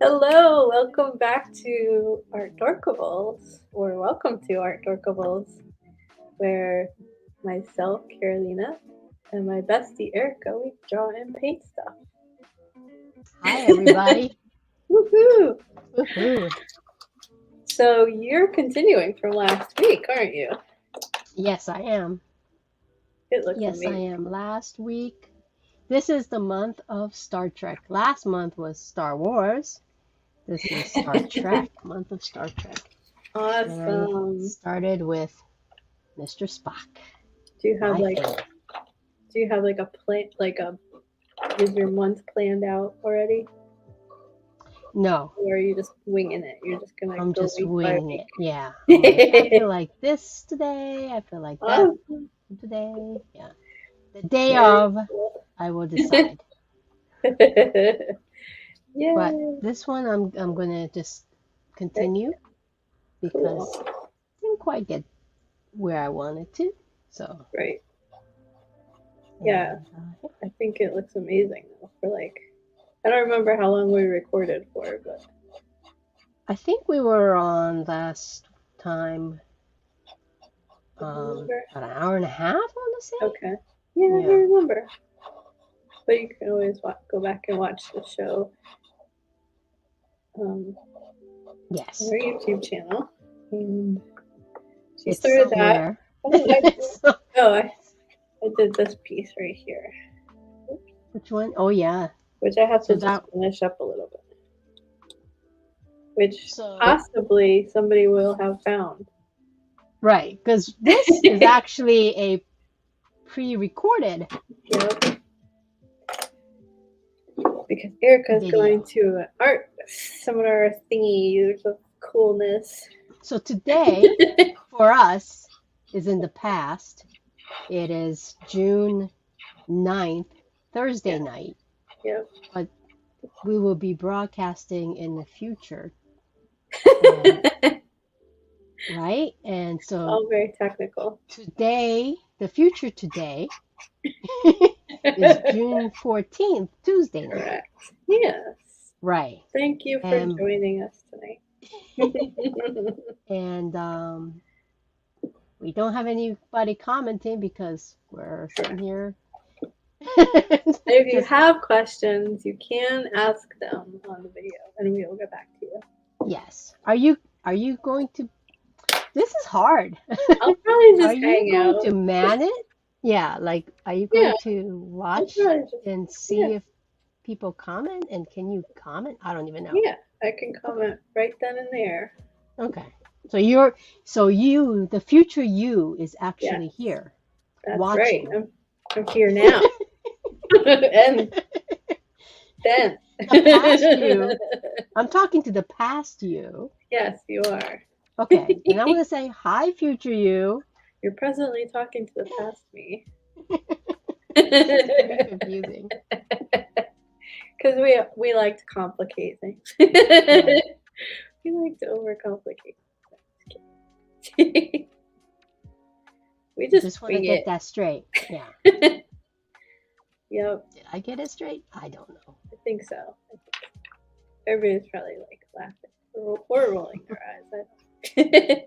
Hello, welcome back to Artdorkables, or welcome to Artdorkables, where myself, Carolina, and my bestie Erica, we draw and paint stuff. Hi, everybody. Woohoo! Woohoo. So you're continuing from last week, aren't you? Yes, I am. It looks Yes, I amazing. am. Last week, this is the month of Star Trek. Last month was Star Wars. This is Star Trek, month of Star Trek. And I Awesome. started with Mr. Spock, Do you have my like favorite. do you have like a plan is your month planned out already? No, Or are you just winging it? You're just gonna I'm go just week by winging week. it. Yeah, I'm like, I feel like this today. I feel like that Awesome. today. Yeah. The day Very of, cool. I will decide. But Yay. this one, I'm gonna just Heck, continue cool. because didn't quite get where I wanted to. So, Right. Yeah, and I think it looks amazing though. For like, I don't remember how long we recorded for, but I think we were on last time I don't remember. about an hour and a half, I want to say. Okay. Yeah, I Yeah. don't remember. But you can always go back and watch the show um, on Yes. our YouTube channel. And she It's started that. somewhere. Oh, So, oh, I did this piece right here, which one? Oh yeah. which I have to So just that finish up a little bit, which so possibly somebody will have found. right, because this is actually a pre-recorded Yep. Because Erica's going video. to an art seminar thingy of coolness. So today for us is in the past. It is June 9th, Yeah, Thursday night, yep. but we will be broadcasting in the future. And right? And so All very technical. today, the future today is June 14th, Tuesday night. Correct. Yes. Right. Thank you for And joining us tonight. and we don't have anybody commenting because we're sitting Correct. here If you just have questions, you can ask them on the video, and we will get back to you. yes. Are you going to this is hard. I'll probably Are just you hang going out. to man it? Yeah, like are you Yeah, going to I'll watch probably just and yeah, see if people comment and can you comment? I don't even know. yeah. I can Okay. comment right then and there. Okay. So you're so you the future you is Yes, actually here that's right. watching. I'm here now. And then. The past you, I'm talking to the past you. Yes, you are. Okay. And I'm going to say hi future you. You're presently talking to the past me. This is very confusing. Because we like to complicate things. Right. We like to overcomplicate things. We I just just want to wing get it. that straight. Yeah. Yep, Did I get it straight? I don't know. I think so. Everybody's probably like laughing or rolling their eyes.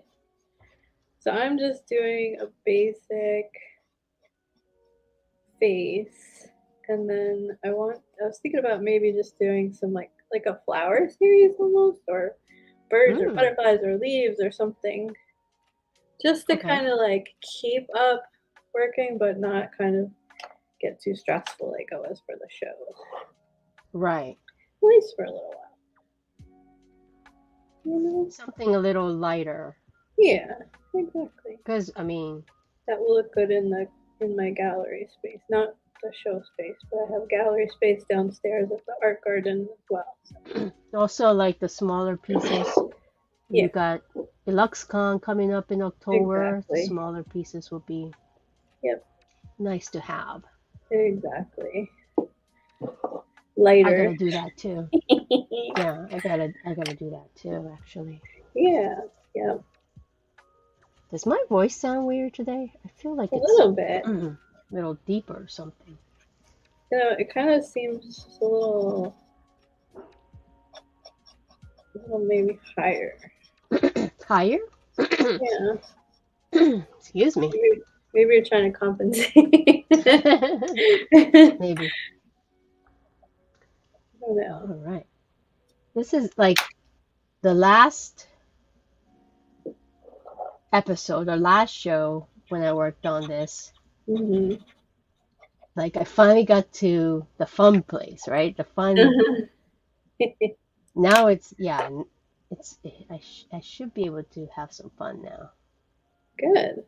So I'm just doing a basic face, and then I was thinking about maybe just doing some like a flower series almost, or birds or Mm, butterflies or leaves or something, just to okay. kind of like keep up working, but not kind of get too stressful like I was for the show. Right. At least for a little while, you know? Something a little lighter. Yeah, exactly. Because, I mean, That will look good in my gallery space, not the show space, but I have gallery space downstairs at the art garden as well. So. also like the smaller pieces. Yeah, You got EluxCon coming up in October. The exactly. smaller pieces will be Yep, nice to have. exactly. I Lighter. gotta do that too. Yeah, I gotta do that too, actually. Yeah, yeah, Does my voice sound weird today? I feel a like it's little bit. a little deeper or something. You know, it kind of seems a little Well, maybe higher. Higher? Yeah. Excuse me. Maybe you're trying to compensate. Maybe. I don't know. All right. This is like the last episode or last show when I worked on this. Hmm. Like I finally got to the fun place, right? The fun. Now it's yeah, it's I should be able to have some fun now. Good.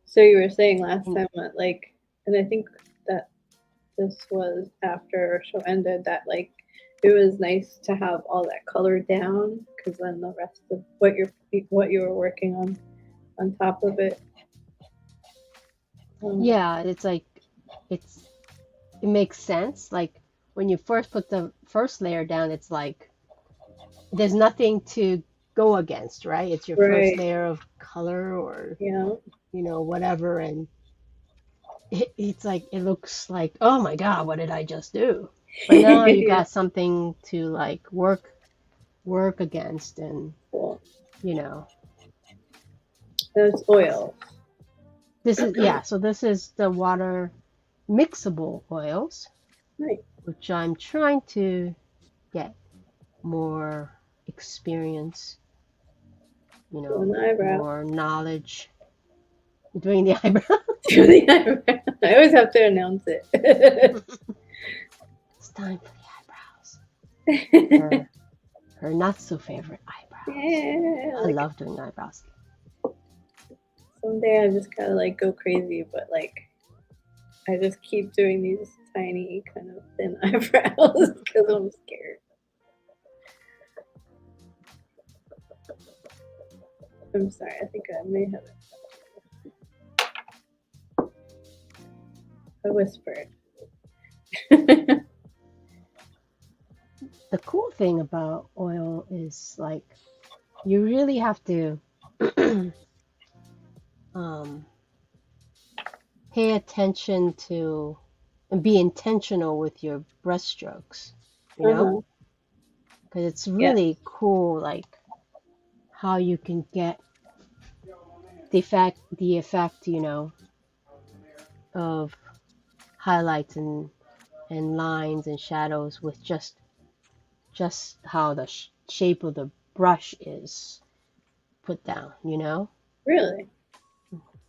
So you were saying last And time that like, and I think that this was after our show ended that like it was nice to have all that color down because then the rest of what you were working on top of it. yeah, it's like it's it makes sense. Like when you first put the first layer down, it's like there's nothing to go against, right? It's your first Right. layer of color or Yeah. whatever, and it's like it looks like, oh my God, what did I just do? But now you Yeah. got something to like work against, and Cool. you know, That's oil. this is yeah. So this is the water mixable oils, Nice. which I'm trying to get more experience, Doing the eyebrow. more knowledge doing the eyebrow. Doing the eyebrow. I always have to announce it. It's time for the eyebrows. Her not so favorite eyebrows. Yeah. I love doing eyebrows. Someday I just kind of like go crazy, but like I just keep doing these tiny kind of thin eyebrows because I'm scared. I'm sorry, I think I may have it. I whispered. The cool thing about oil is like you really have to um, pay attention to and be intentional with your brush strokes, Uh-huh. because it's Yeah. really cool, like how you can get the effect, of highlights and lines and shadows with just how the shape of the brush is put down. Really?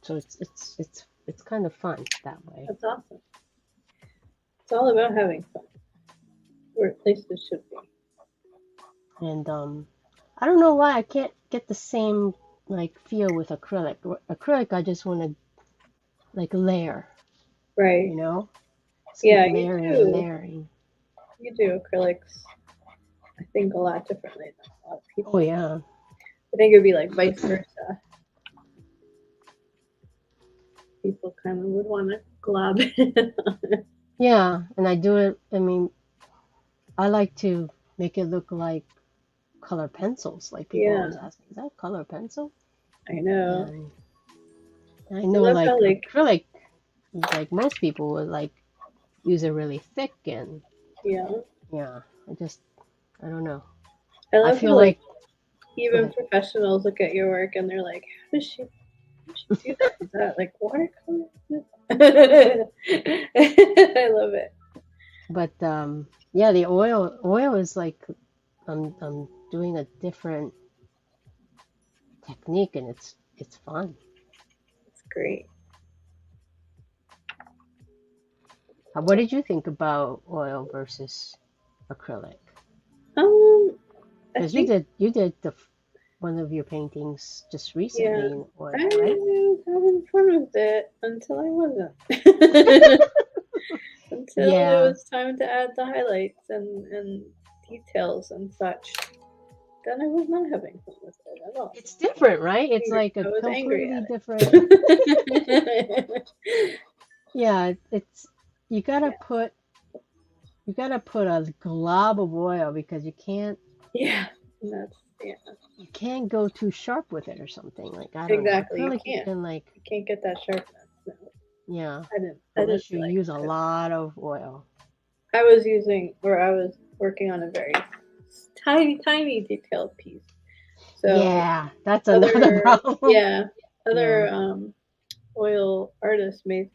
So it's kind of fun that way. That's awesome. It's all about having fun. Or at least it should be. And I don't know why I can't get the same like feel with acrylic. Acrylic, I just want to like layer, Right. just Yeah, keep you layering and do. layering. You do acrylics, I think, a lot differently than a lot of people. Oh yeah. I think it would be like vice versa. People kind of would want to glob it on it. Yeah, and I do it. I mean, I like to make it look like color pencils. Like people Yeah, always ask me, is that color pencil? I know. And I I know love like how like acrylic, like most people would like use it really thick, and yeah. yeah, I don't know. I I love feel how like like go even ahead. professionals look at your work and they're like, how does she do that? Is that like watercolor? I love it. But yeah, the oil is like I'm doing a different technique, and it's fun. It's great. What did you think about oil versus acrylic? I Because think you did one of your paintings just yeah. recently in I oil, right? was having fun with it until I wasn't. Until it Yeah, was time to add the highlights and details and such. Then I was not having fun with it at all. it's different, right? It's Angry. like a I was angry completely at different. it. Yeah, it's you gotta put you gotta put a glob of oil because Yeah, that's yeah, you can't go too sharp with it or something. Like I don't know, exactly. You acrylic you can't. can like You can't get that sharpness. No, yeah, I didn't. I didn't unless you like use a that. lot of oil. I was using, or I was working on a very tiny, tiny detailed piece. So Yeah, that's another other, problem. yeah, Yeah. other oil artists may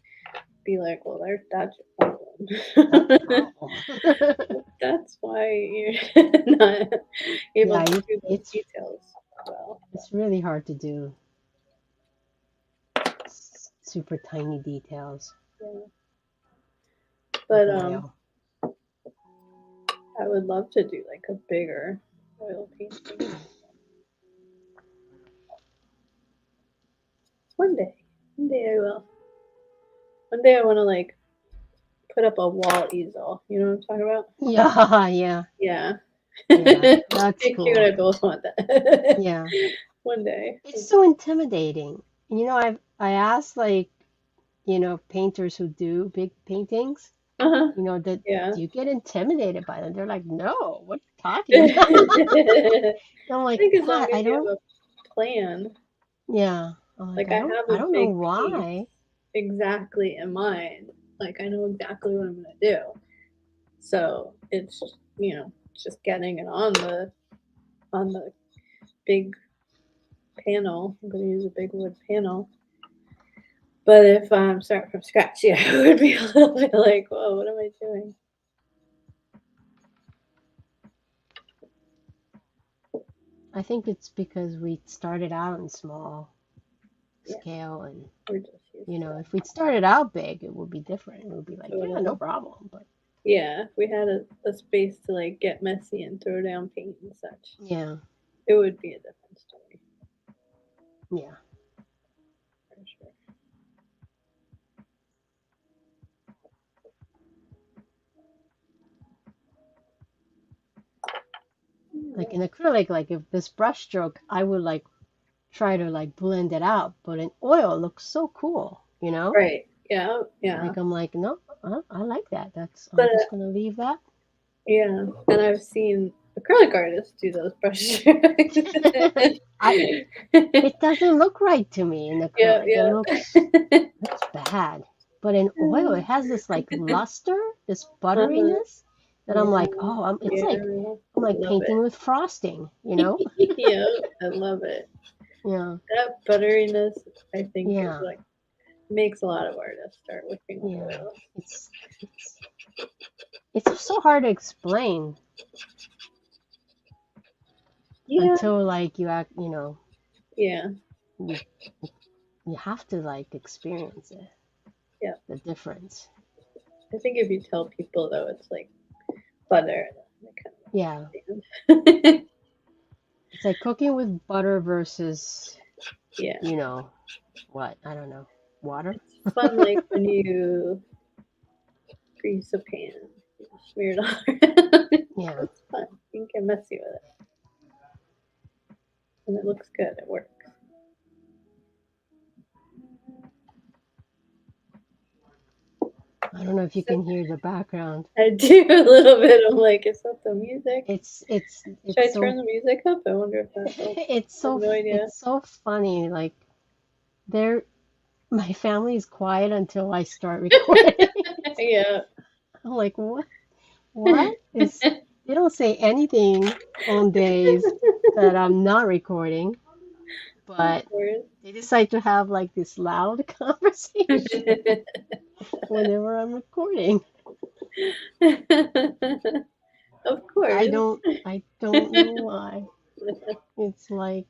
be like, well, that's your That's a problem. problem. That's why you're not able Yeah, to do those it's details well. it's really hard to do super tiny details Yeah. with But oil. I would love to do like a bigger oil painting one day. One day I will. One day I want to like put up a wall easel. You know what I'm talking about? Yeah, yeah, Yeah. yeah. Me That's and you and I cool. both want that. Yeah. One day. It's so intimidating. I asked like, painters who do big paintings, Uh huh. that Yeah. do you get intimidated by them? They're like, no, what are you talking about? I I'm like, think as long God, as I you don't, have a plan, yeah. I'm like, like I have I a don't know big piece why. exactly in mind. Like I know exactly what I'm gonna do. So it's just getting it on the big panel. I'm gonna use a big wood panel. But if I'm starting from scratch, yeah, it would be a little bit like, whoa, what am I doing? I think it's because we started out in small Yeah, scale, and we're just used to if we'd started out big, it would be different. It would be it. like, yeah, no Totally. problem. But Yeah, if we had a space to like get messy and throw down paint and such, yeah, it would be a different story yeah. for sure. Like in acrylic, like if this brush stroke, I would like try to like blend it out, but in oil, it looks so cool, you know? Right. Yeah. Yeah. Like I'm like, no, I like that. I'm But just gonna leave that. yeah, and I've seen acrylic artists do those brush strokes. I It doesn't look right to me in Yeah. acrylic. It Yeah. looks bad. But in oil, it has this like luster, this Uh-huh. butteriness that I'm Yeah. like, oh, it's like Yeah. I'm I like love painting with frosting, you know? it. Yeah, I love it. Yeah, That butteriness, I think, is yeah, like makes a lot of artists start working with yeah. oils. It's it's it's so hard to explain Yeah. until like Yeah. you you have to like experience it, Yeah. the difference. I think if you tell people though, it's like butter, they Yeah, kind of understand. it's like cooking with butter versus, Yeah. you know, what? I don't know, water. It's fun like when you grease a pan, you smear it all around. Yeah. It's fun. You can get messy with it. And it looks good. It works. I don't know if you So can hear the background. I do a little bit. I'm like, is that the music? Should It's I turn so the music up? I wonder if that helps. I have no idea. it's so funny. Like they're my family is quiet until I start recording. Yeah. I'm like, what? What is? They don't say anything on days that I'm not recording, Of but course. they decide to have like this loud conversation whenever I'm recording. Of course. I don't know why. It's like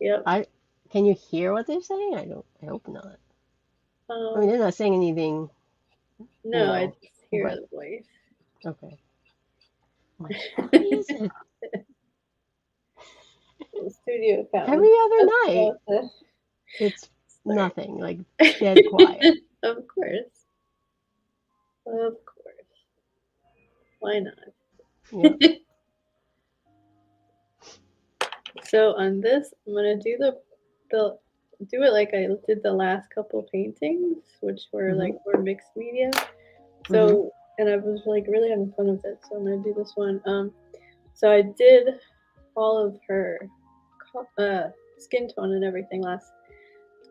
Yep. I can you hear what they're saying? I hope not. I mean, Um, they're not saying anything, no, I just hear but the voice. okay. I'm like, what is it? The studio cat was Every other just night, about to it's start. nothing, like dead quiet. Of course. Of course. Why not? Yeah. So on this, I'm gonna do the do it like I did the last couple paintings, which were Mhm. like more mixed media. Mhm. So and I was like really having fun with it. So I'm gonna do this one. So I did all of her skin tone and everything last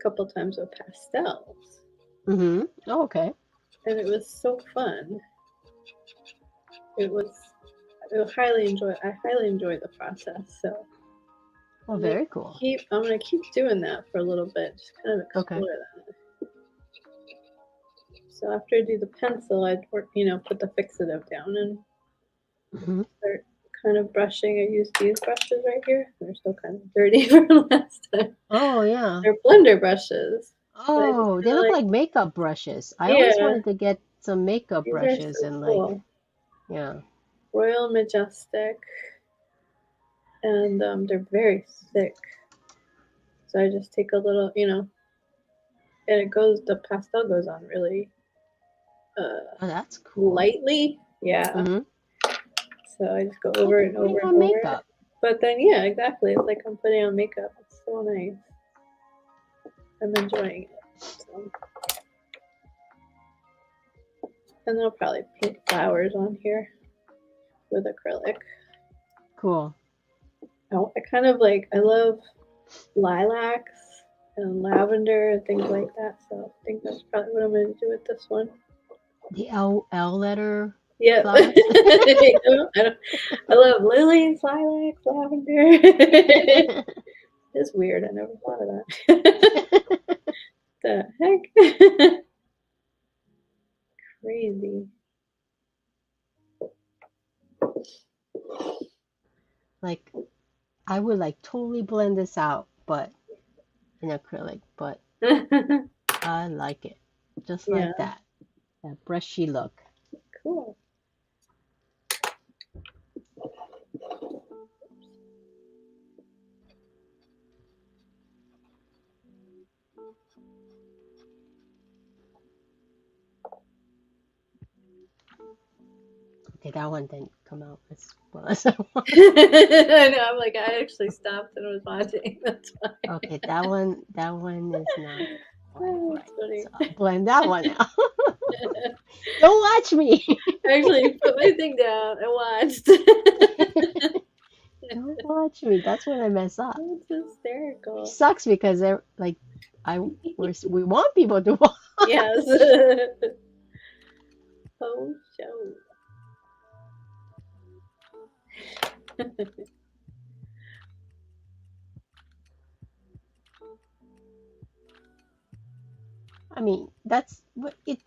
couple times with pastels, Mhm. Oh, okay. and it was so fun. It was I highly enjoy the process. So Oh, very cool. I'm gonna keep doing that for a little bit, just kind of Okay. explore that. So after I do the pencil, I'd work, put the fixative down and Hmm. start kind of brushing. I use these brushes right here. They're still kind of dirty from last time. Oh, yeah. They're blender brushes. But I just Oh, they feel look like, like makeup brushes. I always yeah, wanted to get some makeup these are brushes so and like, cool. yeah. Royal Majestic, and they're very thick. So I just take a little, and the pastel goes on really Oh, that's cool. lightly. Yeah. Hmm. So I just go It's over like and putting over and on over it. makeup. But then, yeah, exactly. It's like I'm putting on makeup. It's so nice. I'm enjoying it. So. And I'll probably paint flowers on here with acrylic. Cool. I kind of like, I love lilacs and lavender and things like that. So I think that's probably what I'm going to do with this one. The L letter Yep. flowers. I love lilies, lilacs, lavender. It's weird. I never thought of that. The heck? Crazy. Like, I would like totally blend this out, but in acrylic, but I like it. Just Yeah, like that. That brushy look. cool. Okay, that one didn't come out as well as I want. I know. I'm like, I actually stopped and was watching. That's fine. Okay, that one is not quite Oh, right. that's funny. So I'll blend that one out. Don't watch me. I actually put my thing down and watched. Don't watch me. That's when I mess up. It's Which hysterical. sucks because they're like we want people to watch. Yes. Oh, show. I mean,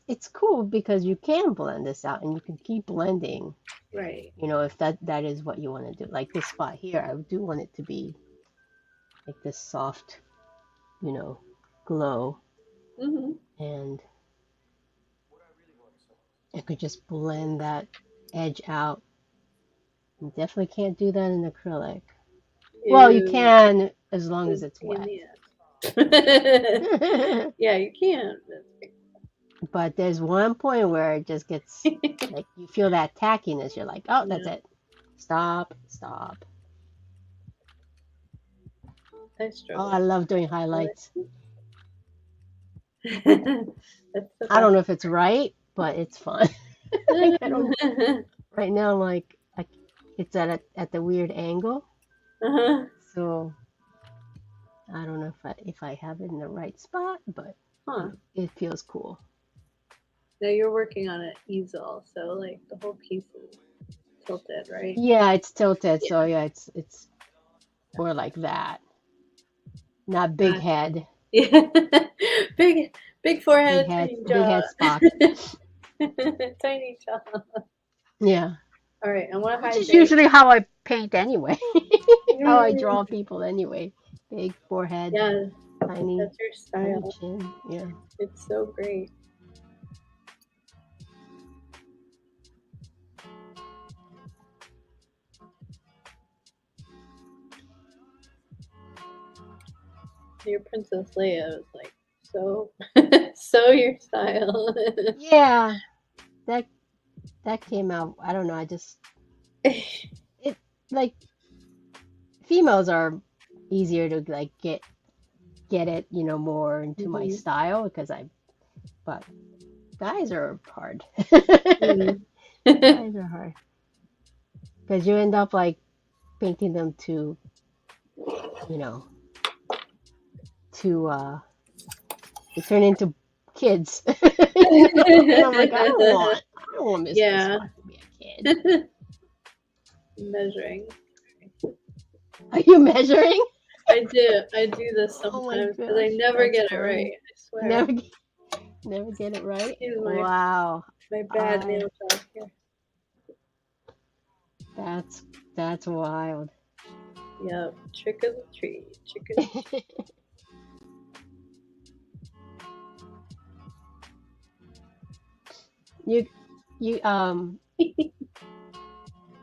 it's cool because you can blend this out and you can keep blending, Right. if that is what you want to do. Like this spot here, I do want it to be like this soft, glow, Mm-hmm. and I could just blend that edge out. You definitely can't do that in acrylic. Well, you Ew. can as long as it's Pain in wet. the ass. Yeah, you can. But there's one point where it just gets like you feel that tackiness. You're like, oh, that's Yeah, it. Stop, stop. I Oh, struggle. I love doing highlights. That's the I don't best. know if it's right, but it's fun. Like, I don't. Right now, like, it's at the weird angle, Uh-huh. so I don't know if I have it in the right spot, but Huh. it feels cool. Now you're working on an easel, so like the whole piece is tilted, right? Yeah, it's tilted, Yeah. so yeah, it's more like that. Not big head, Yeah. big big forehead, tiny big jaw. head Spock. Tiny jaw. Yeah, All right, I want to which is hydrate. usually how I paint anyway. How I draw people anyway. Big forehead, Yeah, tiny, that's your tiny style. chin. Yeah. It's so great. Your Princess Leia is like so so your style. Yeah, that came out. I don't know. I just it like females are easier to like get it, more into my Mhm. style because but guys are hard. Mm. Guys are hard because you end up like painting them you know, to they turn into kids. And I'm like, I don't want Mr. Yeah. Spock to be a kid. measuring. Are you measuring? I do. I do this Oh my sometimes because I gosh, never that's get it funny. right. I swear. Never, never get it right. Excuse Wow, my bad I nail job here. that's that's wild. Yep. Trick of the tree. Trick of You the tree.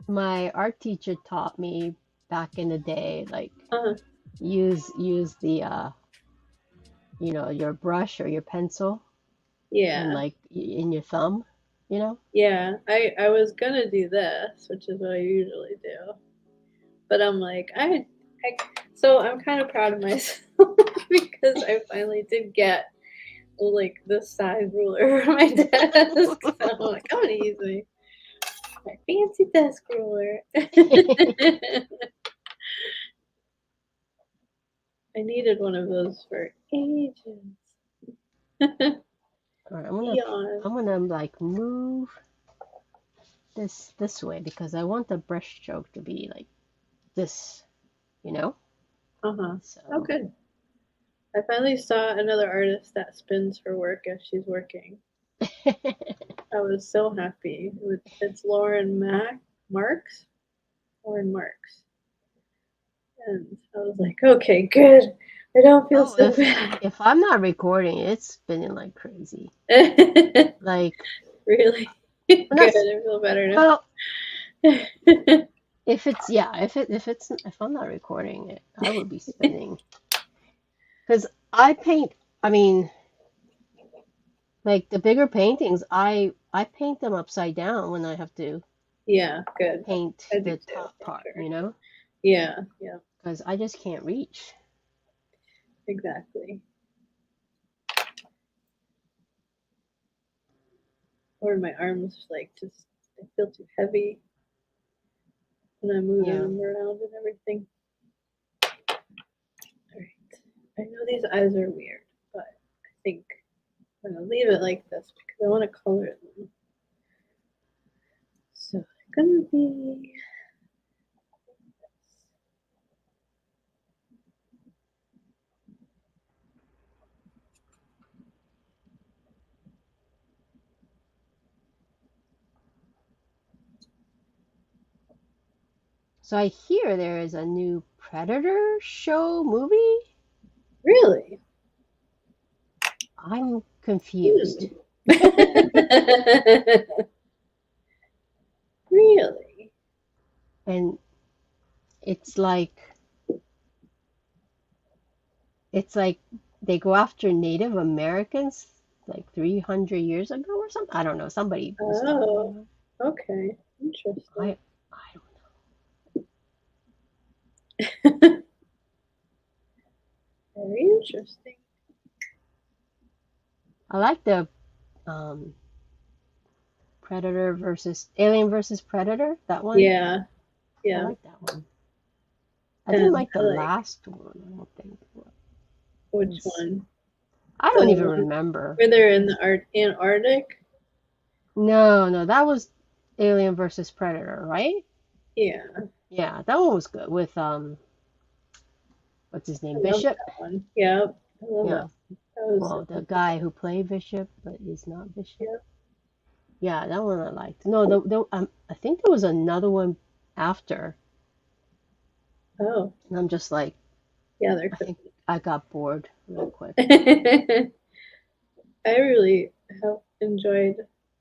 my art teacher taught me back in the day, like uh, use the your brush or your pencil and yeah. like in your thumb, you know? Yeah. I was gonna do this, which is what I usually do. But I'm like, I so I'm kind of proud of myself because I finally did get like this size ruler for my desk. So I'm like, I'm gonna use my fancy desk ruler. I needed one of those for ages. All right, Eons. I'm gonna like move this way because I want the brush stroke to be like this, you know? Uh huh. Oh, So good. I finally saw another artist that spins her work as she's working. I was so happy. It's Marks. Lauren Marks. And I was like, okay, good. I don't feel oh, so bad. if I'm not recording, it's spinning like crazy. Like, Really well, good. not I feel better well, now. if it's yeah, if I'm not recording it, I would be spinning. Because I paint, I mean, like the bigger paintings, I paint them upside down when I have to Yeah, good. paint I do the too, top for part, sure. you know? Yeah, yeah, Because I just can't reach. exactly. Or my arms like just they feel too heavy when I'm moving Yeah. them around and everything. All right. I know these eyes are weird, but I think I'm gonna leave it like this because I want to color them. So they're gonna be. So I hear there is a new Predator show movie. Really? I'm confused. Hmm. Really? And it's like it's like they go after Native Americans like 300 years ago or something. I don't know. Somebody was telling me Oh, that. okay. Interesting. I don't Very interesting. I like the um Predator versus Alien versus Predator, that one. Yeah, I yeah. like that one. I didn't And like the I like last one, I don't think. It which was one? I The don't even one remember. where they're It in was the Antarctic? no, no, that was Alien versus Predator, right? Yeah, Yeah, that one was good with what's his I name? love Bishop? that one. Yeah, I love that. Yeah. That was Well, the guy who played Bishop but is not Bishop. yeah. Yeah, that one I liked. No, I think there was another one after, Oh, and I'm just like, yeah, there I could think I got bored real quick. be. I really have enjoyed.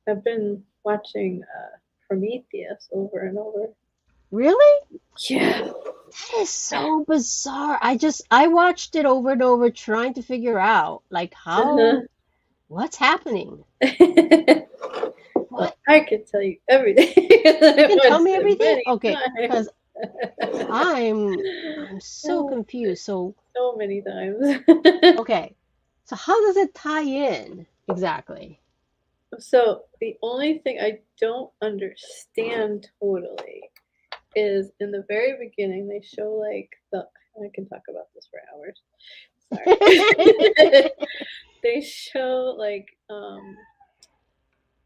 I've been watching Prometheus over and over. Really? Yeah. That is so bizarre. I watched it over and over trying to figure out like Uh-huh. what's happening? Well, What? I could tell you everything. You I've can tell watched me it everything? many Okay, because times. I'm so confused. So, So many times. okay. So how does it tie in exactly? So the only thing I don't understand totally is in the very beginning they show like the I can talk about this for hours. Sorry. They show like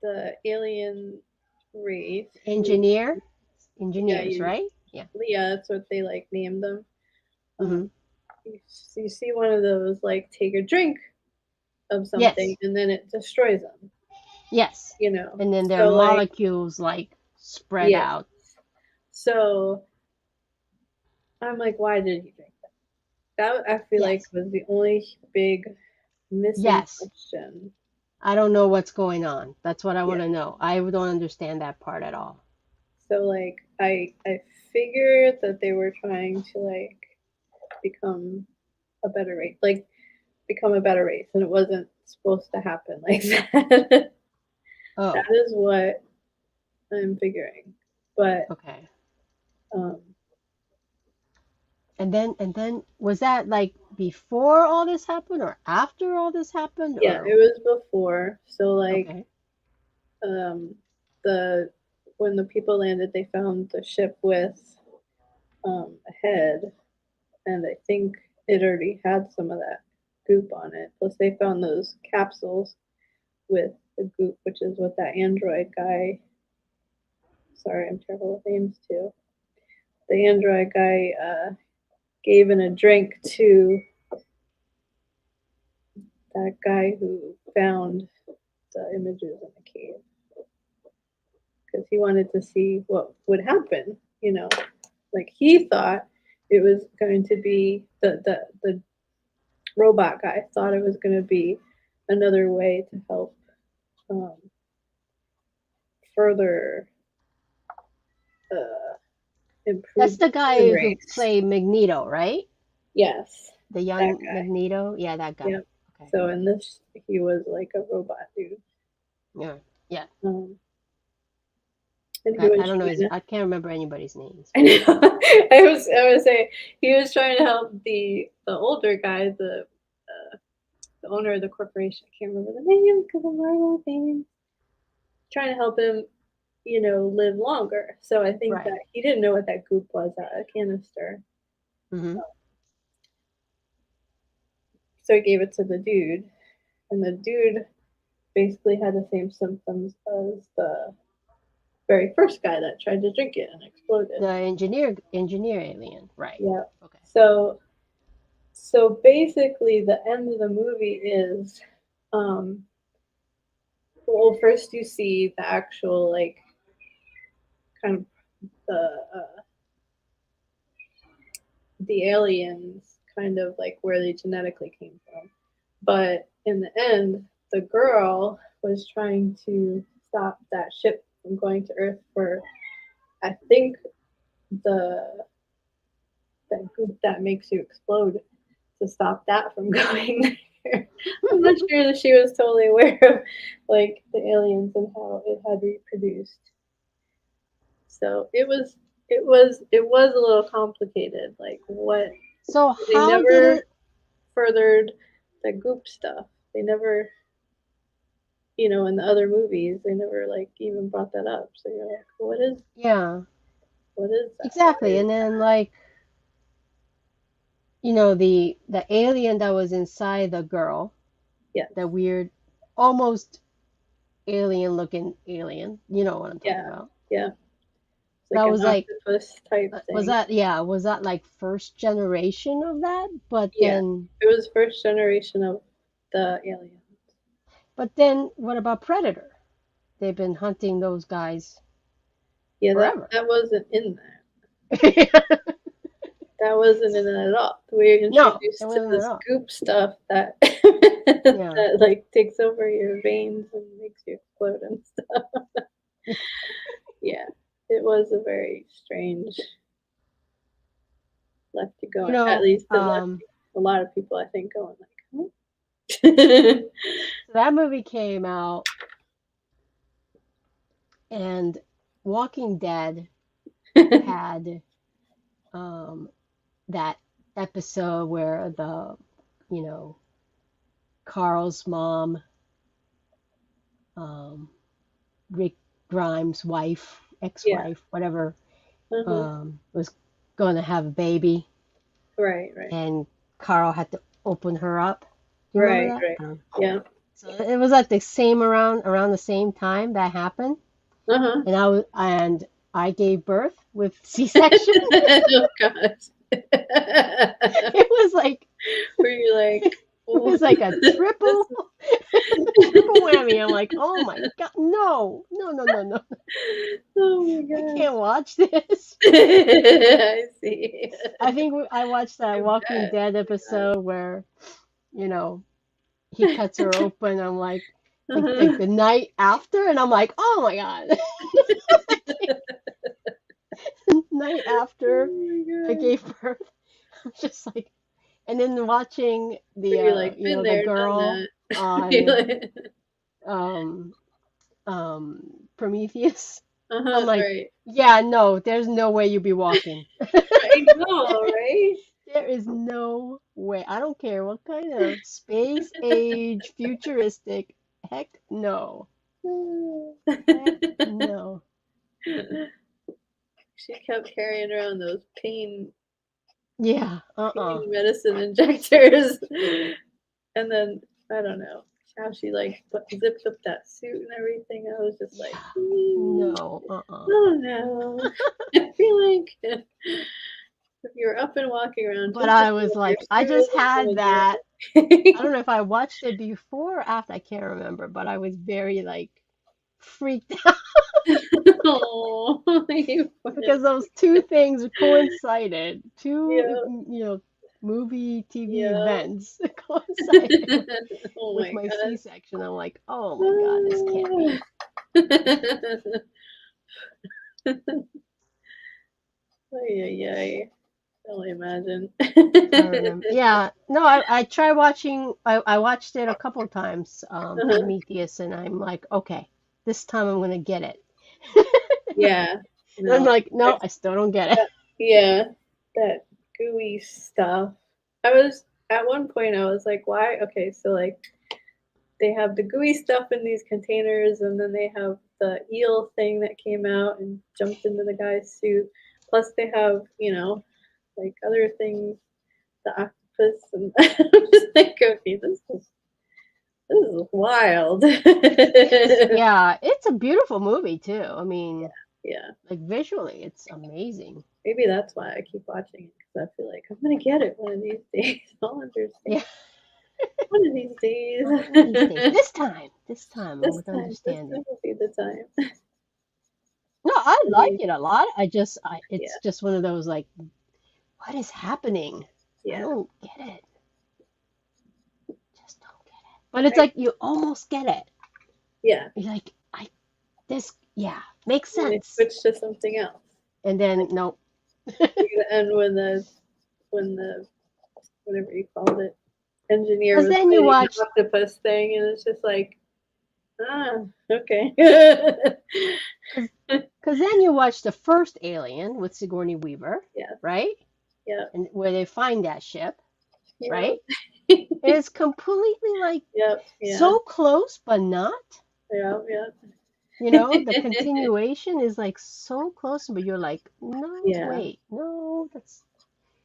the alien race who Engineer? Yeah, engineers, right? Yeah. that's what they like named them. Um, Hmm. you see one of those like take a drink of something Yes. and then it destroys them, Yes. you know. And then their So like, molecules like spread yeah. out. So I'm like, why did he drink that? That I feel like Yes. was the only big missing Yes. question. I don't know what's going on. That's what I Yeah. want to know. I don't understand that part at all. So like I figured that they were trying to like become a better race, like become a better race, and it wasn't supposed to happen like that. That Oh, is what I'm figuring. But okay. um, And then was that like before all this happened or after all this happened yeah, it or was before. So like okay. um, the when the people landed, they found the ship with a head, and I think it already had some of that goop on it. Plus, they found those capsules with the goop, which is what that android guy. Sorry, I'm terrible with names too. The android guy gave in a drink to that guy who found the images in the cave because he wanted to see what would happen. You know, like he thought it was going to be the robot guy thought it was going to be another way to help um, further uh, That's improve the the human guy who race. played Magneto, right? Yes, The that young guy. Magneto. Yeah, that guy. Yep. Okay. So in this, he was like a robot dude, Yeah. Yeah. um, and he I was don't know trying his to. I can't remember anybody's names, I but know. I was saying he was trying to help the older guy, the owner of the corporation. I can't remember the name because I'm horrible with names. Trying to help him, live longer. So I think right. that he didn't know what that goop was, a canister. Hmm. So he gave it to the dude, and the dude basically had the same symptoms as the very first guy that tried to drink it and The exploded. engineer alien, right. Yeah. Okay. So so basically the end of the movie is um well first you see the actual like kind of the the aliens kind of like where they genetically came from. But in the end, the girl was trying to stop that ship from going to Earth for I think the that goop that makes you explode to stop that from going there. I'm not sure that she was totally aware of like the aliens and how it had reproduced. So it was a little complicated. Like what So they how did never it furthered the goop stuff. They never, in the other movies, they never like even brought that up. So you're like, yeah, what is that? Why exactly. is And that? then like, the alien that was inside the girl, Yes, the weird almost alien looking alien, you know what I'm talking yeah, about. yeah. It's like That an was like octopus type was thing. that yeah, was that like first generation of that? Yeah, it was first generation of the alien. But then what about Predator? They've been hunting those guys Yeah, that forever. that wasn't in that. That wasn't in it at all. We were No, it introduced to wasn't at this all. goop stuff that Yeah. that like takes over your veins and makes you explode and stuff. Yeah, it was a very strange left to go. You At know, least it left um, a lot of people, I think, going like, huh? so that movie came out and Walking Dead had um that episode where you know, Carl's mom, um, Rick Grimes' wife, Yeah. ex-wife, whatever, Uh-huh. was going to have a baby, Right, right. and Carl had to open her up. Do you remember Right, that? right. Yeah. So it was at the same around the same time that happened, Uh-huh. and I gave birth with C-section. Oh gosh. It was like Were you like, it oh, was like a this triple triple whammy. I'm like, oh my God, no, no, no, no, no. oh my I gosh. can't watch this. I see. I think I watched that I Walking bet. Dead episode where, you know, he cuts her open. I'm like the night after, and I'm like, oh my God. Night after Oh my I god. gave birth, I'm just like, and then watching But the you're like, you been know, the there, done girl that. You're on like, um Prometheus. I'm like, right. yeah, no, there's no way you'd be walking. I know, right? There is no way. I don't care what kind of space age futuristic. Heck no. Heck no. She kept carrying around those Yeah. pain medicine injectors. And then, I don't know, how she like zipped up that suit and everything. I was just like, Yeah. No. oh no. I feel like if you're up and walking around But just I like was your like, I suit just isn't had gonna do that. I it. don't know if I watched it before or after. I can't remember, but I was very like freaked out Oh, you because those two things coincided. Two, yeah, movie, TV yeah. events coincided Oh with my my god. C-section. I'm like, oh my God, this can't be. Ay, ay, ay. I only imagine. I remember. Yeah, no, I try watching. I watched it a couple of times, Uh-huh. Prometheus, and I'm like, okay, this time I'm gonna get it. Yeah. And I'm No. like, no, That's, I still don't get it. yeah. That gooey stuff. I was at one point I was like, why? Okay, so like they have the gooey stuff in these containers, and then they have the eel thing that came out and jumped into the guy's suit. Plus, they have, like other things, the octopus, and I'm just like, okay, this is wild. Yeah, it's a beautiful movie too. I mean, Yeah, like visually, it's amazing. maybe that's why I keep watching it because I feel like I'm gonna get it one of these days. I'll understand Yeah, one of these days. one of these days. This time, I'm This gonna time, this understand time it. will be the time. No, I like Maybe, it a lot. yeah, It's just one of those like, what is happening? I yeah, don't get it. Just don't get it. But it's right, like you almost get it. yeah. You're like, this, yeah, makes And they sense. switch to something else. And Like then no, the end when the whatever you called it engineer because was then you fighting the watch, octopus thing, and it's just like, okay. because then you watch the first Alien with Sigourney Weaver, Yes, right? yeah, And where they find that ship, yeah, right? And it's completely like yep, yeah, so close, but not. yeah, yeah, The continuation is like so close, but you're like, no, yeah, wait, no,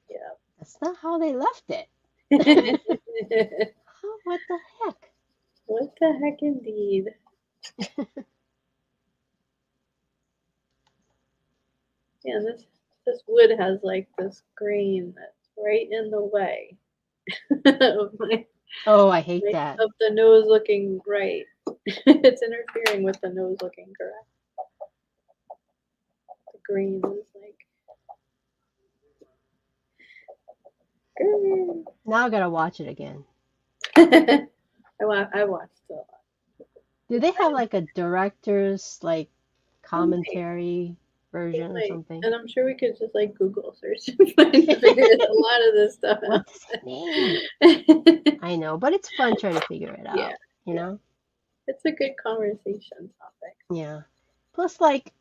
yeah. that's not how they left it. How, what the heck? What the heck, indeed. Yeah, this wood has like this grain that's right in the way of Oh, I hate that. of the nose looking right. It's interfering with the nose looking correct. The green is like green. Now I gotta watch it again. I watched it a lot. Do they have like a director's like They might, commentary they version or might, something? and I'm sure we could just like Google search and figure a lot of this stuff What does it mean? out. I know, but it's fun trying to figure it Yeah, out, you yeah, know? it's a good conversation topic. Yeah. Plus, like,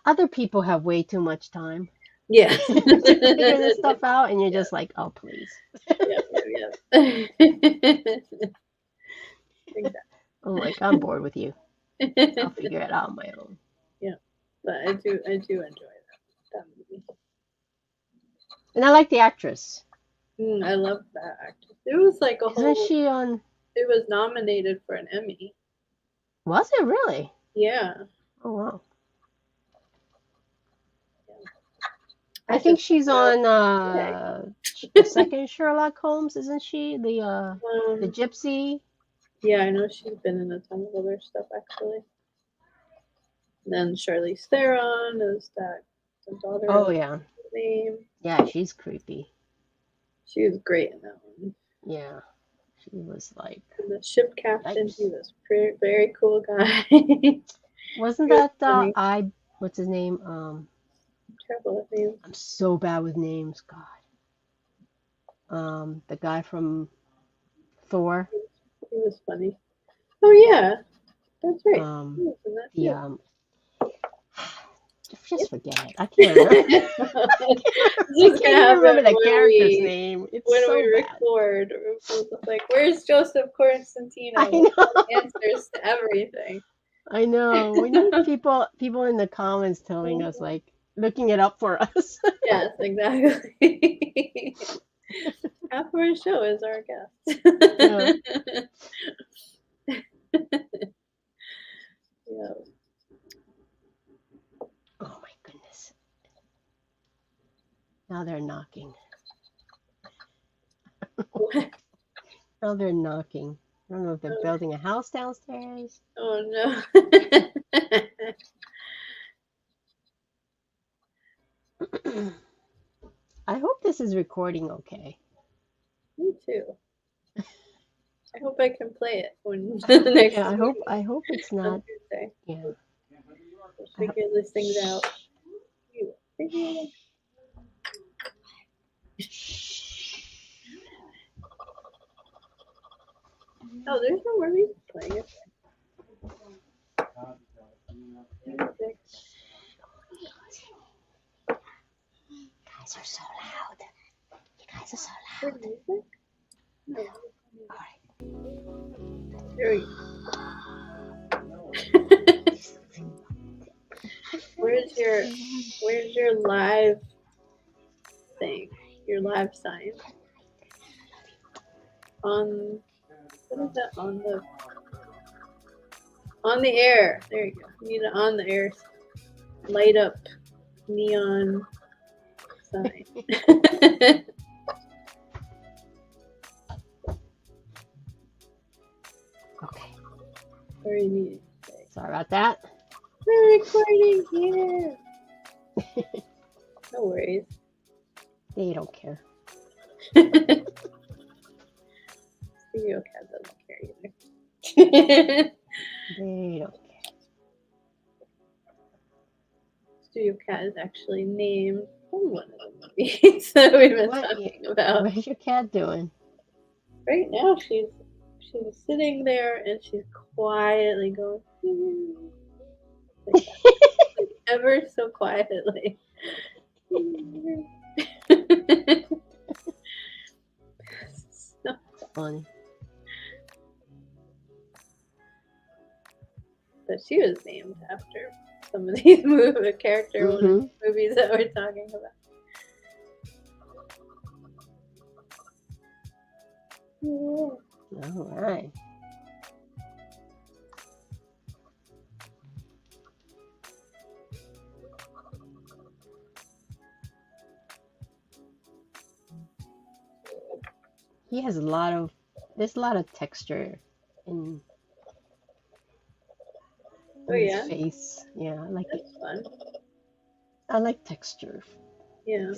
other people have way too much time Yeah. to figure this stuff out, and you're Yeah, just like, oh, please. yeah, yeah, yeah. I'm like, I'm bored with you. I'll Exactly. figure it out on my own. Yeah, but I do enjoy that movie. And I like the actress. I love that actress. It was like a Isn't whole. she on? It was nominated for an Emmy. Was it really? Yeah, Oh, wow. I think she's know. on Okay. the second Sherlock Holmes, isn't she? The Um, gypsy. yeah, I know she's been in a ton of other stuff actually. And then Charlize Theron is that the daughter Oh of yeah. the name. Yeah, she's creepy. She was great in that one. Yeah. She was like, And the ship captain, he yikes. was very cool guy. He Wasn't was that funny. what's his name? Terrible with names. I'm so bad with names, God. The guy from Thor. He was funny. Oh yeah, that's right. He Um, was in that the too. just forget it. I can't remember. This I is can't gonna even happen remember the character's name. It's when so we bad. record. We'll just like, where's Joseph Constantino? I With all know. the answers to everything. I know. We need people in the comments telling us, like, looking it up for us. Yes, exactly. Half of our show is our guest. Yeah. Yeah. Oh my goodness. Now they're knocking. What? Now they're knocking. I don't know if they're building a house downstairs. Oh no. I hope this is recording okay. Me too. I hope I can play it when the next Yeah, I hope it's on not. Tuesday. Yeah. We'll figure these things out. You figure it out. Oh, there's no more music playing. Is there? Music. You guys are so loud. You guys are so There's loud. music? No. All right. There we go. Where's your live thing? Your live sign? On what is that? On the air. There you go. You need an on the air light up neon sign. Okay. Or you need to say, Sorry about that. we're recording here. No worries. They don't care. Studio Cat doesn't care either. They don't care. Studio Cat is actually named from one of the movies that we've been talking about. What's your cat doing? Right now she's sitting there and she's quietly going like ever so quietly. So Funny. but she was named after some of these movies that we're talking about. All right. He has there's a lot of texture in his face. Yeah, I like it. That's fun. I like texture. Yeah.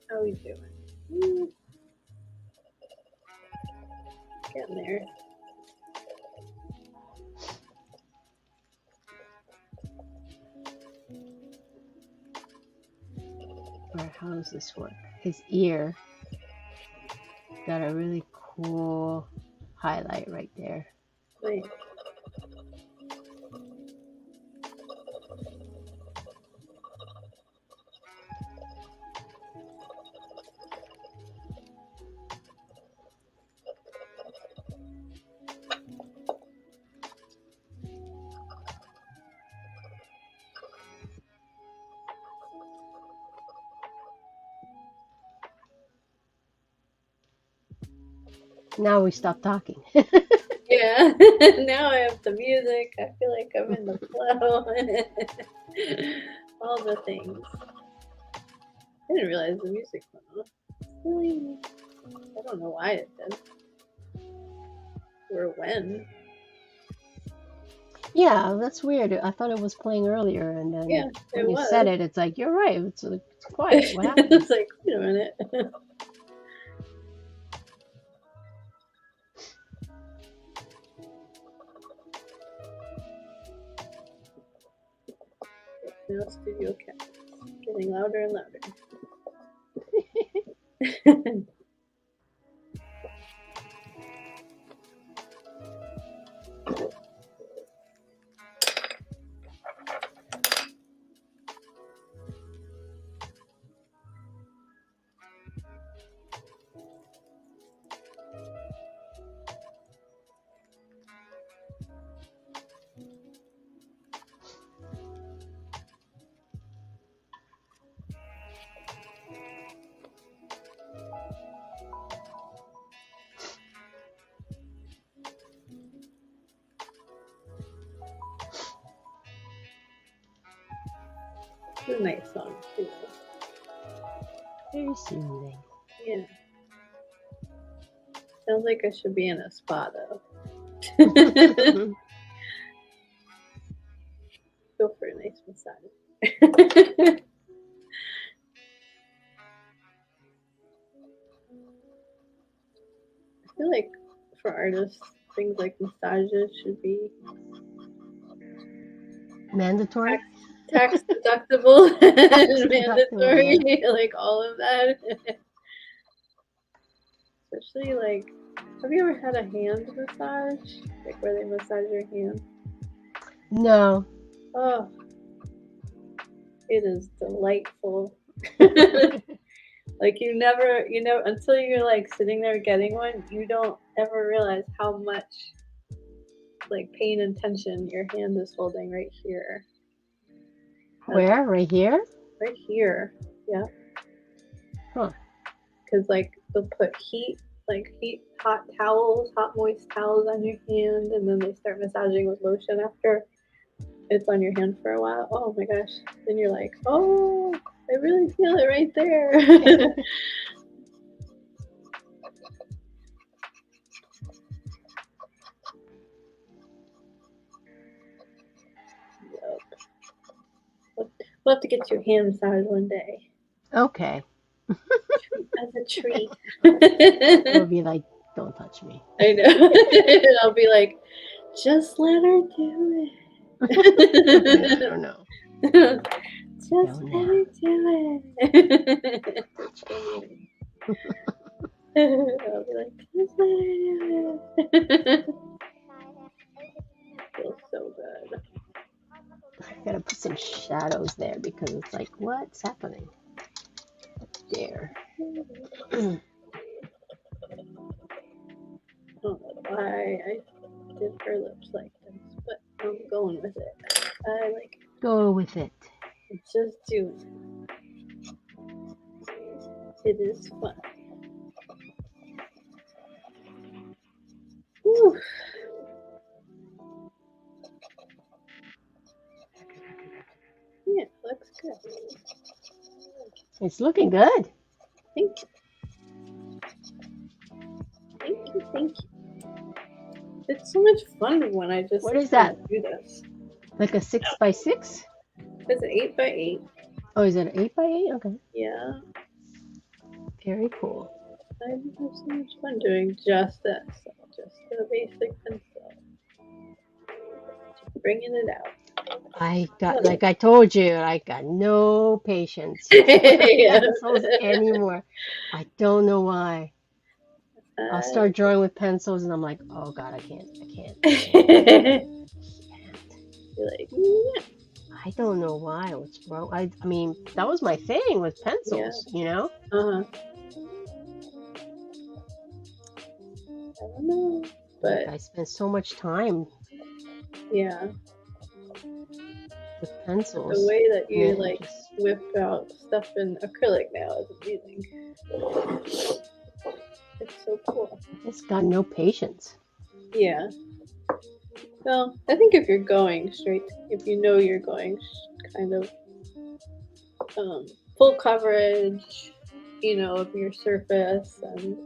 How we doing? Getting there. Or how does this work? His ear got a really cool highlight right there. Wait. Now we stop talking. Yeah. Now I have the music. I feel like I'm in the flow. All the things. I didn't realize the music went off. Really? I don't know why it did. Or when. Yeah, that's weird. I thought it was playing earlier, and Yeah, then it when you was. said it, it's like, you're right. It's quiet. What happened? It's like, wait a minute. Now Studio Cat. Getting louder and louder. It's a nice song too. Very soothing. Yeah. Sounds like I should be in a spa though. Go for a nice massage. I feel like for artists, things like massages should be Mandatory? tax deductible and mandatory, yeah. like all of that. Especially like, have you ever had a hand massage? Like where they massage your hand? No. Oh, it is delightful. Like you know, until you're like sitting there getting one, you don't ever realize how much like pain and tension your hand is holding right here. Where? Right here? Right here. Yeah. Huh. Because like they'll put hot towels, hot moist towels on your hand, and then they start massaging with lotion after it's on your hand for a while. Oh my gosh. Then you're like, oh, I really feel it right there. Yep. We'll have to get you a hand massage one day. Okay. As a treat. It'll be like, don't touch me. I know. I'll be like, just let her do it. No, no. Just No, let no. her do it. I'll be like, just let her do it. Feels so good. I gotta put some shadows there because it's like, what's happening? There. I don't know why I did her lips like this, but I'm going with it. I like it. Go with it. It's just doing it. It is fun. Whew. Yeah, it looks good. It's looking good. Thank you. Thank you, thank you. It's so much fun when I just What is that? do this. Like a 6x6? It's an 8x8. Oh, is it an 8x8? Okay. Yeah. Very cool. I have so much fun doing just this. Just the basic pencil. Just bringing it out. I got, like I told you, I got no patience for Yeah. pencils anymore. I don't know why. I'll start drawing with pencils and I'm like, oh God, I can't. You're like, yeah. I don't know why. What's wrong? I mean, that was my thing with pencils, you know? Uh-huh. I don't know. But I spent so much time yeah. with pencils. The way that you Yeah, like whip out stuff in acrylic now is amazing. It's so cool. Just got no patience. Yeah. Well, I think if you're going straight, if you know you're going kind of full coverage, of your surface and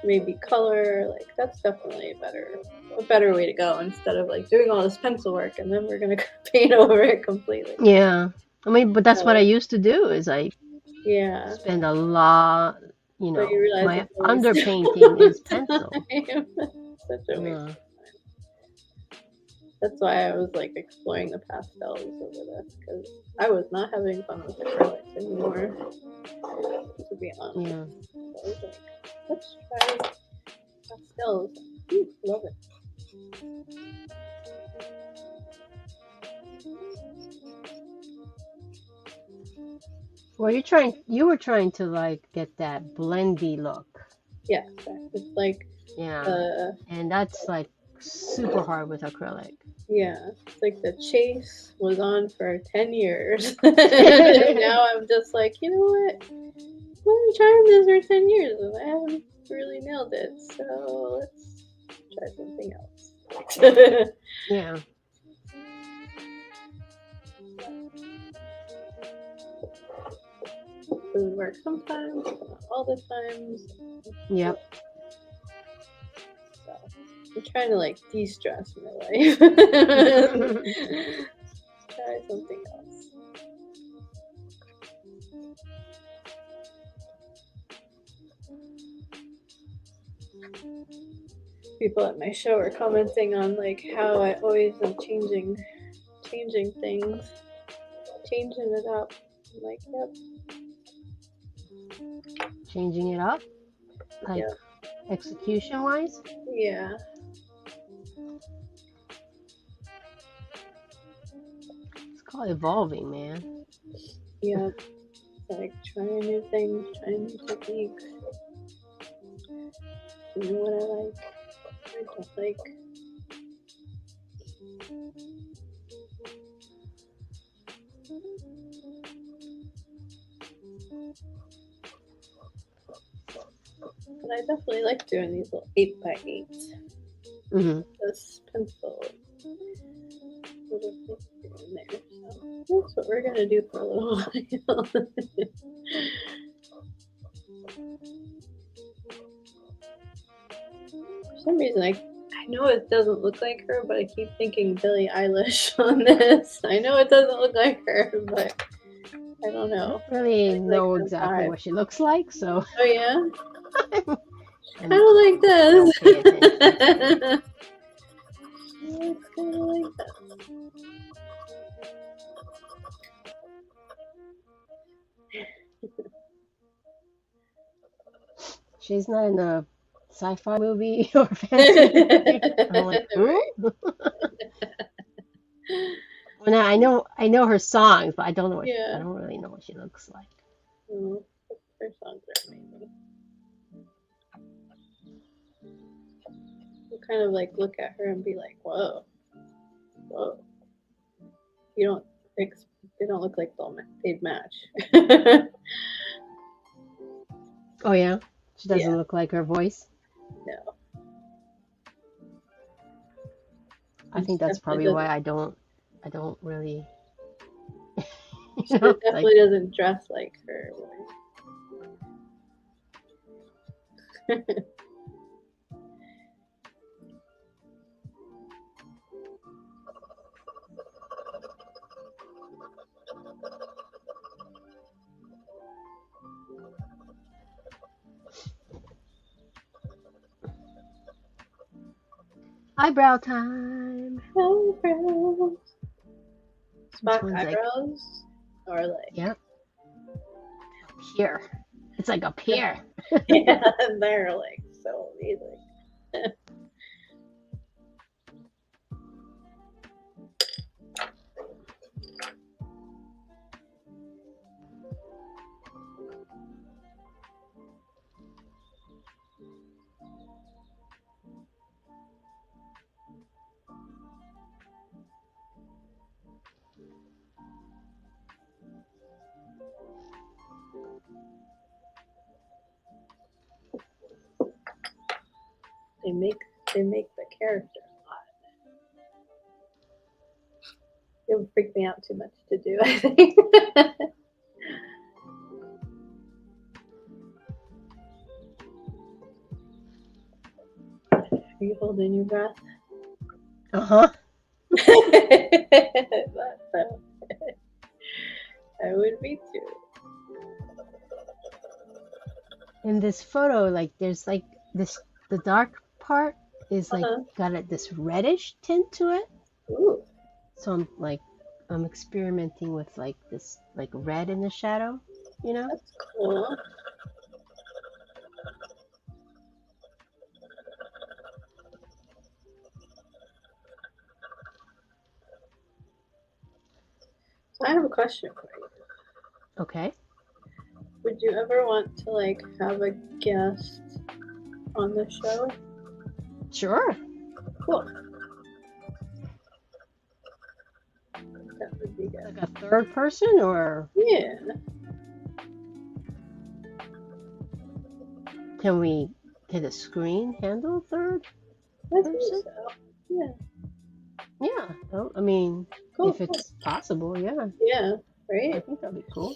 maybe color, like that's definitely a better way to go instead of like doing all this pencil work and then we're gonna paint over it completely. Yeah. I mean, but that's what I So, used to do is I yeah. spend a lot, But you realize my it's a waste underpainting is of pencil. time. Such a waste. Yeah. That's why I was like exploring the pastels over this because I was not having fun with acrylics anymore, to be honest. Yeah. So I was like, let's try pastels. Ooh, love it. Well, you were trying to like get that blendy look. Yeah, it's like, Yeah. uh, And that's like super hard with acrylic. yeah, it's like the chase was on for 10 years. And now I'm just like, you know what? I've been trying this for 10 years and I haven't really nailed it. So let's try something else. Yeah. Doesn't work sometimes, but not all the times. Yep. So I'm trying to like de-stress my life. Try something else. People at my show are commenting on like how I always am changing things, changing it up. I'm like, yep, Changing it up, like yep, execution wise. yeah. It's called evolving, man. Yep. Like trying new things, trying new techniques. You know what I like, I don't like. But I definitely like doing these little 8x8s. Hmm. This pencil little thing in there. So that's what we're gonna do for a little while. For some reason, I know it doesn't look like her, but I keep thinking Billie Eilish on this. I know it doesn't look like her, but I don't I know. don't really Like know her exactly vibe. what she looks like, so Oh yeah, kind I'm, of like I don't this. pay attention. Looks kind of like that. She's not in a sci-fi movie or fantasy movie. I'm like, who? Right. Well, now I know her songs, but I Yeah. don't really know what she looks like. Mm, her songs are amazing. You kind of like look at her and be like, whoa, whoa. You don't. They don't look like they'd match. Oh yeah, she Yeah. doesn't look like her voice. No. I think She that's definitely probably why doesn't. I don't really, She like. definitely doesn't dress like her. Eyebrow time. Eyebrows. This Spock one's like, eyebrows, or like, yep, here. It's like up here. yeah, they're like so amazing. They make the character hot. It would freak me out too much to do, I think. Are you holding your breath? Uh-huh. I would be too. In this photo, like there's like this, the dark part is like Uh-huh. got this reddish tint to it. Ooh, So I'm experimenting with like this like red in the shadow, you know? that's cool. So I have a question for you. Okay. Would you ever want to like have a guest on the show? Sure. Cool. That would be good. Like a third person or Yeah. can the screen handle third I think person? so. Yeah. Yeah. Oh, I mean, Cool. if it's possible, yeah. Yeah. I Right. think that'd be cool.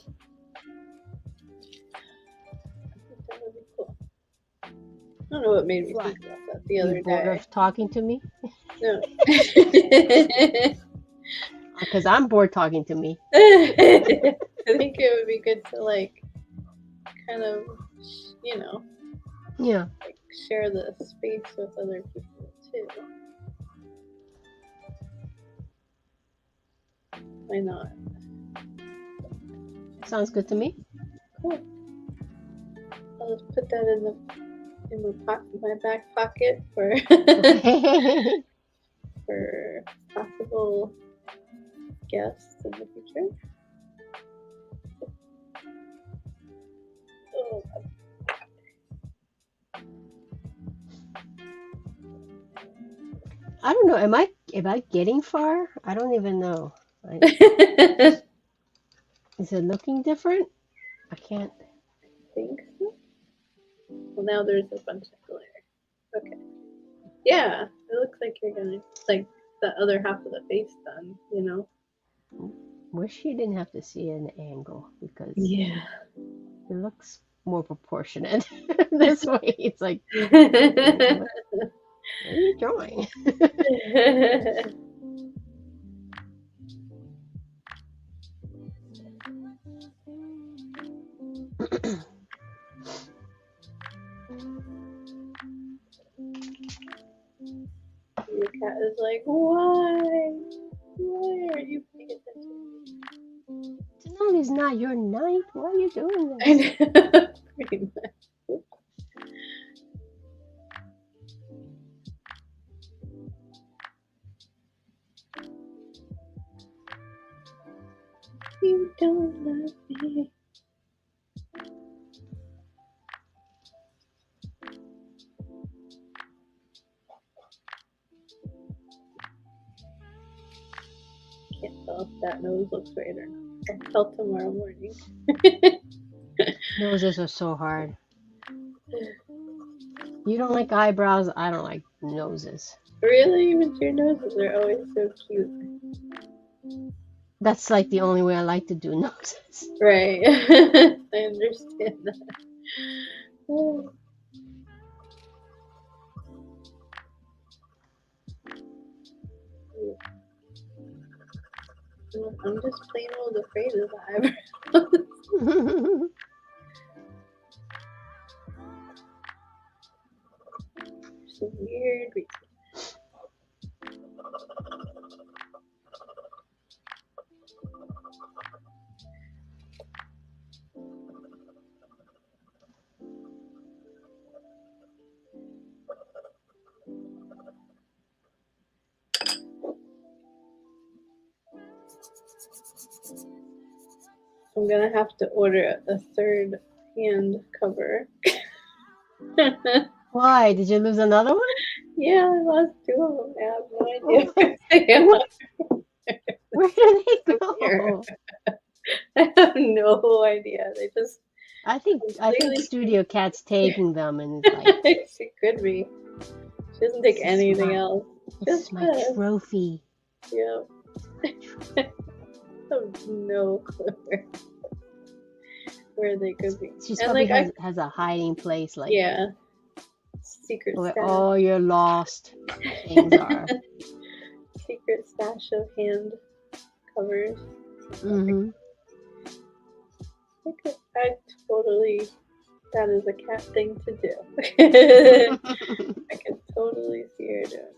I think that would be cool. I don't know what made me What? think about that the other You bored day. of talking to me? No. Because I'm bored talking to me. I think it would be good to like kind of, you know, Yeah. like share the space with other people too. Why not? Sounds good to me. Cool. I'll just put that in my back pocket for Okay. for possible guests in the future. Oh, I don't know. Am I getting far? I don't even know. Is it looking different? I can't. think so. Well, now there's a bunch of glare. Okay. Yeah, it looks like you're gonna like the other half of the face done. You know. Wish you didn't have to see an angle because Yeah. it looks more proportionate this way. It's like, what are you drawing? Your cat is like, why? Why are you paying attention? Tonight is not your night. Why are you doing I this? know. Pretty much. You don't love me. Can't tell if that nose looks right or not. I'll tell tomorrow morning. Noses are so hard. You don't like eyebrows. I don't like noses. Really? Even your noses are always so cute. That's like the only way I like to do noses. Right. I understand that. I'm just plain old afraid of the eyebrows. Some weird reason. I'm gonna have to order a third hand cover. Why? Did you lose another one? Yeah, I lost two of them. I have no idea Oh, where they are. where do they Here. go? I have no idea. They just I think completely Studio Cat's taking them and it's like she could be. She doesn't take This is anything my, else. this is Just my this. trophy. Yeah. My trophy. I have no clue where they could be. She's And probably like has a hiding place, like yeah, secret where stash. all your lost things are. Secret stash of hand covers. Mm-hmm. I totally. That is a cat thing to do. I can totally see her doing.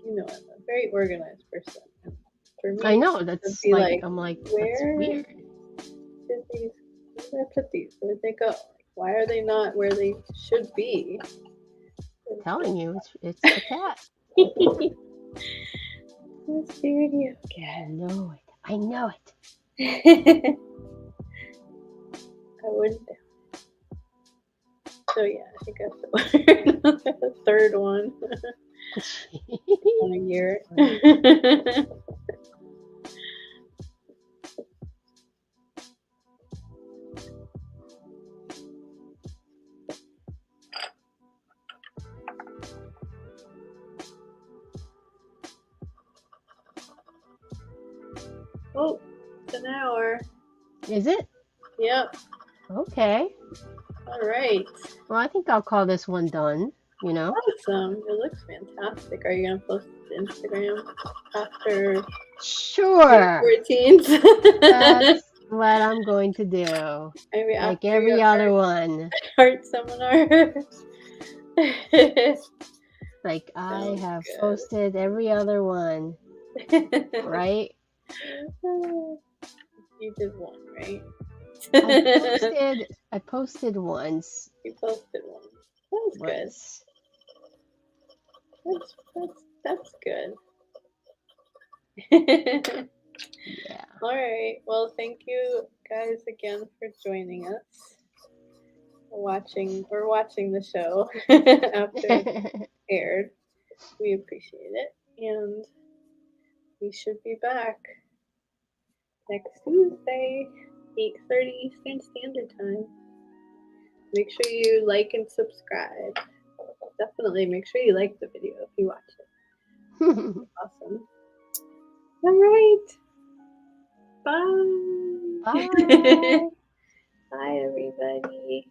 You know, I'm a very organized person. And for me, I know, to that's be like, I'm like, that's where weird. did these? Where did I put these? Where did they go? Like, why are they not where they should be? I'm telling you, it's the cat. Let's see you I know it. I know it. again. I wouldn't. So yeah, I think that's the third one in a year. Oh, it's an hour. Is it? Yep. Okay. All right. Well, I think I'll call this one done, you know? Awesome. It looks fantastic. Are you going to post it to Instagram after Sure. routines? That's what I'm going to do. Maybe Like after every your other one. art seminar. Like I Sounds have good. posted every other one, right? You did one, right? I posted once. You posted one. That's good. That's good. Yeah. All right. Well, thank you guys again for joining us. Watching the show after it aired. We appreciate it, and we should be back next Tuesday, 8:30 Eastern Standard Time. Make sure you like and subscribe. Definitely make sure you like the video if you watch it. Awesome. All right. Bye. Bye. Bye, everybody.